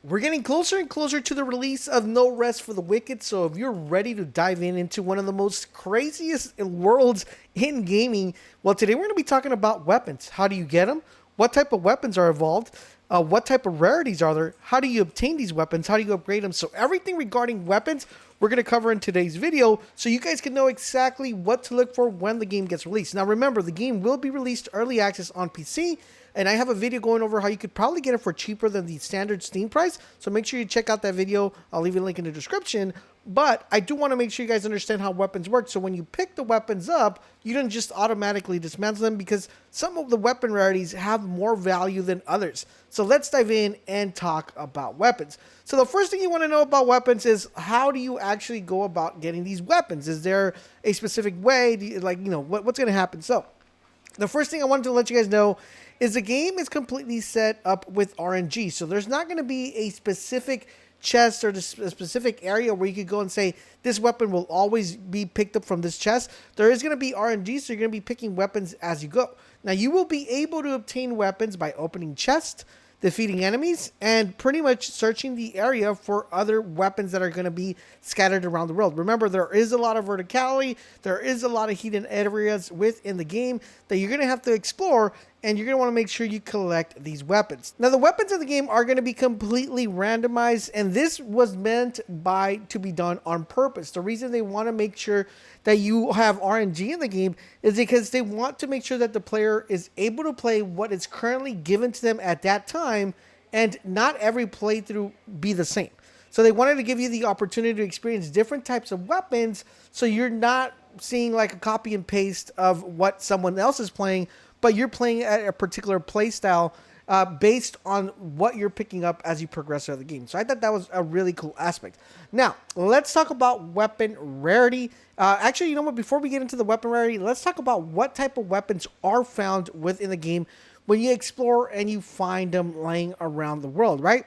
We're getting closer and closer to the release of No Rest for the Wicked, so if you're ready to dive into one of the most craziest worlds in gaming, well, today we're going to be talking about weapons. How do you get them? What type of weapons are involved? What type of rarities are there? How do you obtain these weapons? How do you upgrade them? So everything regarding weapons, we're going to cover in today's video so you guys can know exactly what to look for when the game gets released. Now remember, the game will be released early access on PC, and I have a video going over how you could probably get it for cheaper than the standard Steam price. So make sure you check out that video. I'll leave a link in the description. But I do want to make sure you guys understand how weapons work. So when you pick the weapons up, you don't just automatically dismantle them because some of the weapon rarities have more value than others. So let's dive in and talk about weapons. So the first thing you want to know about weapons is how do you actually go about getting these weapons? Is there a specific way? What's going to happen? So the first thing I wanted to let you guys know is the game is completely set up with RNG. So there's not going to be a specific chest or a specific area where you could go and say this weapon will always be picked up from this chest. There is going to be RNG, so you're going to be picking weapons as you go. Now you will be able to obtain weapons by opening chests, defeating enemies, and pretty much searching the area for other weapons that are going to be scattered around the world. Remember, there is a lot of verticality, there is a lot of hidden areas within the game that you're going to have to explore, and you're going to want to make sure you collect these weapons. Now, the weapons in the game are going to be completely randomized, and this was meant to be done on purpose. The reason they want to make sure that you have RNG in the game is because they want to make sure that the player is able to play what is currently given to them at that time, and not every playthrough be the same. So they wanted to give you the opportunity to experience different types of weapons, so you're not seeing like a copy and paste of what someone else is playing, but you're playing at a particular play style based on what you're picking up as you progress through the game. So I thought that was a really cool aspect. Now, let's talk about weapon rarity. Actually, you know what? Before we get into the weapon rarity, let's talk about what type of weapons are found within the game when you explore and you find them laying around the world, right?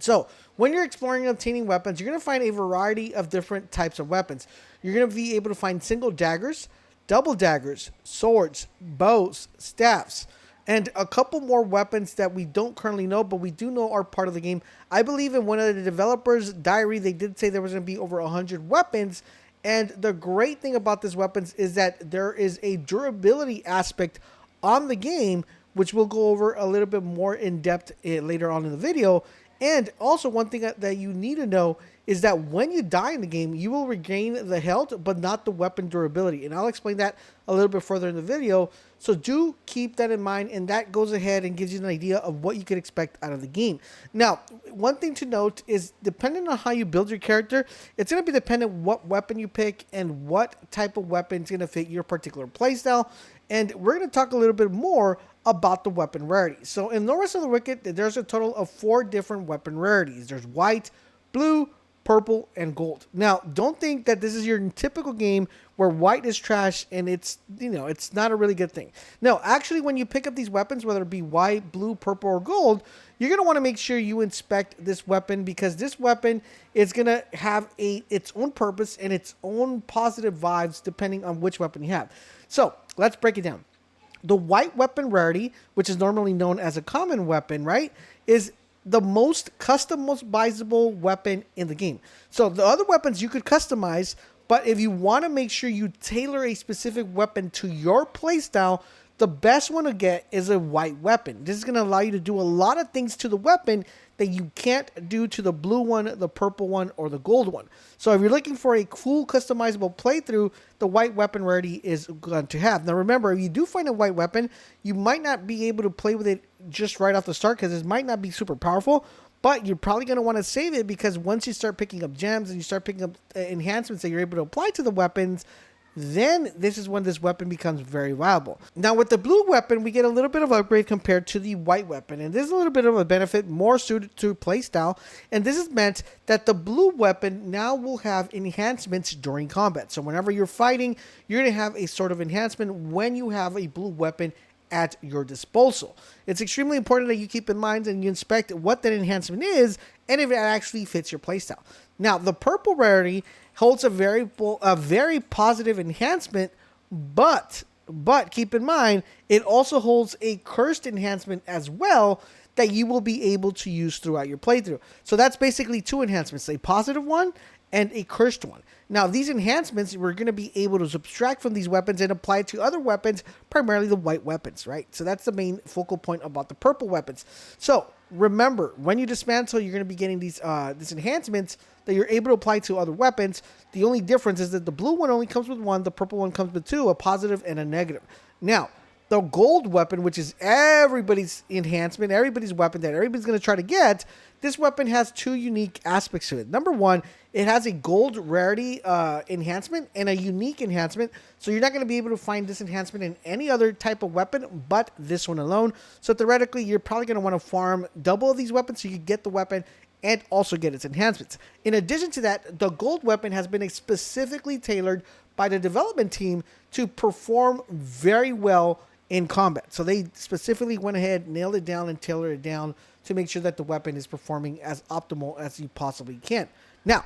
So when you're exploring and obtaining weapons, you're going to find a variety of different types of weapons. You're going to be able to find single daggers, double daggers, swords, bows, staffs, and a couple more weapons that we don't currently know, but we do know are part of the game. I believe in one of the developers' diary, they did say there was going to be over 100 weapons, and the great thing about these weapons is that there is a durability aspect on the game, which we'll go over a little bit more in depth later on in the video. And also one thing that you need to know is that when you die in the game, you will regain the health, but not the weapon durability. And I'll explain that a little bit further in the video. So do keep that in mind, and that goes ahead and gives you an idea of what you can expect out of the game. Now, one thing to note is depending on how you build your character, it's going to be dependent what weapon you pick and what type of weapon is going to fit your particular playstyle. And we're going to talk a little bit more about the weapon rarity. So in No Rest for the Wicked, there's a total of 4 different weapon rarities. There's white, blue, purple, and gold. Now, don't think that this is your typical game where white is trash and it's not a really good thing. No, actually, when you pick up these weapons, whether it be white, blue, purple, or gold, you're going to want to make sure you inspect this weapon, because this weapon is going to have its own purpose and its own positive vibes depending on which weapon you have. So let's break it down. The white weapon rarity, which is normally known as a common weapon, right, is the most customizable weapon in the game. So the other weapons you could customize, but if you want to make sure you tailor a specific weapon to your playstyle, the best one to get is a white weapon. This is going to allow you to do a lot of things to the weapon that you can't do to the blue one, the purple one, or the gold one. So if you're looking for a cool customizable playthrough, the white weapon rarity is going to have. Now remember, if you do find a white weapon, you might not be able to play with it just right off the start because it might not be super powerful, but you're probably going to want to save it, because once you start picking up gems and you start picking up enhancements that you're able to apply to the weapons, then this is when this weapon becomes very viable. Now with the blue weapon, we get a little bit of upgrade compared to the white weapon, and this is a little bit of a benefit more suited to playstyle, and this has meant that the blue weapon now will have enhancements during combat. So whenever you're fighting, you're going to have a sort of enhancement when you have a blue weapon at your disposal. It's extremely important that you keep in mind and you inspect what that enhancement is and if it actually fits your playstyle. Now, the purple rarity holds a very positive enhancement, but keep in mind, it also holds a cursed enhancement as well that you will be able to use throughout your playthrough. So that's basically two enhancements, a positive one and a cursed one. Now, these enhancements, we're going to be able to subtract from these weapons and apply it to other weapons, primarily the white weapons, right? So that's the main focal point about the purple weapons. So remember, when you dismantle, you're going to be getting these enhancements that you're able to apply to other weapons. The only difference is that the blue one only comes with one, the purple one comes with two, a positive and a negative. Now, the gold weapon, which is everybody's enhancement, everybody's weapon that everybody's going to try to get, this weapon has two unique aspects to it. Number one, it has a gold rarity enhancement and a unique enhancement. So you're not going to be able to find this enhancement in any other type of weapon but this one alone. So theoretically, you're probably going to want to farm double of these weapons so you can get the weapon and also get its enhancements. In addition to that, the gold weapon has been specifically tailored by the development team to perform very well in combat. So they specifically went ahead, nailed it down, and tailored it down to make sure that the weapon is performing as optimal as you possibly can. Now,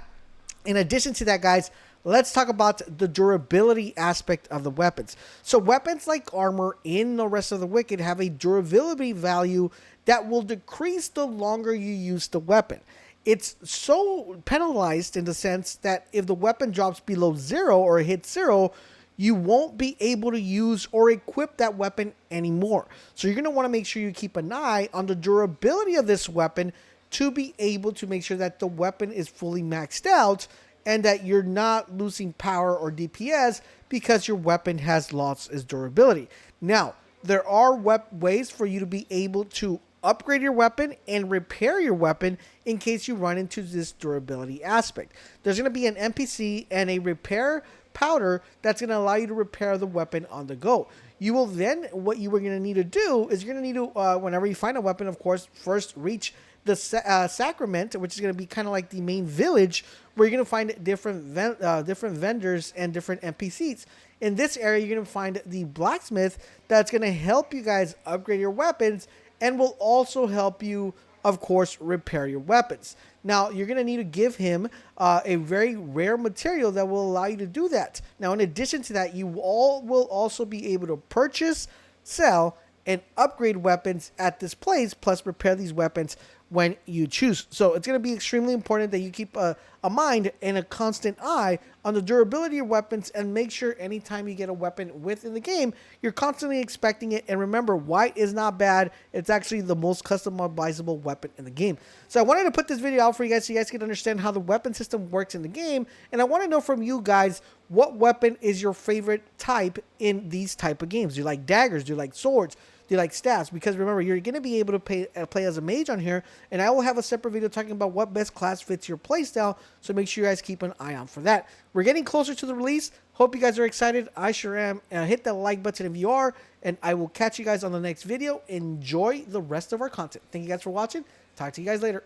in addition to that, guys, let's talk about the durability aspect of the weapons. So weapons like armor in the Rest of the Wicked have a durability value that will decrease the longer you use the weapon. It's so penalized in the sense that if the weapon drops below 0 or hits 0, you won't be able to use or equip that weapon anymore. So you're going to want to make sure you keep an eye on the durability of this weapon to be able to make sure that the weapon is fully maxed out and that you're not losing power or DPS because your weapon has lost its durability. Now, there are ways for you to be able to upgrade your weapon and repair your weapon in case you run into this durability aspect. There's going to be an NPC and a repair powder that's going to allow you to repair the weapon on the go. You will then, what you are going to need to do is you're going to need to, whenever you find a weapon, of course, first reach the Sacrament, which is going to be kind of like the main village, where you're going to find different vendors and different NPCs. In this area, you're going to find the blacksmith that's going to help you guys upgrade your weapons and will also help you, of course, repair your weapons. Now, you're going to need to give him a very rare material that will allow you to do that. Now, in addition to that, you all will also be able to purchase, sell, and upgrade weapons at this place, plus repair these weapons when you choose. So it's going to be extremely important that you keep a mind and a constant eye on the durability of weapons and make sure anytime you get a weapon within the game, you're constantly expecting it. And remember, white is not bad. It's actually the most customizable weapon in the game. So I wanted to put this video out for you guys so you guys can understand how the weapon system works in the game. And I want to know from you guys, what weapon is your favorite type in these type of games? Do you like daggers? Do you like swords? Do you like staffs? Because remember, you're going to be able to play as a mage on here, and I will have a separate video talking about what best class fits your playstyle, so make sure you guys keep an eye out for that. We're getting closer to the release. Hope you guys are excited. I sure am. Hit that like button if you are, and I will catch you guys on the next video. Enjoy the rest of our content. Thank you guys for watching. Talk to you guys later.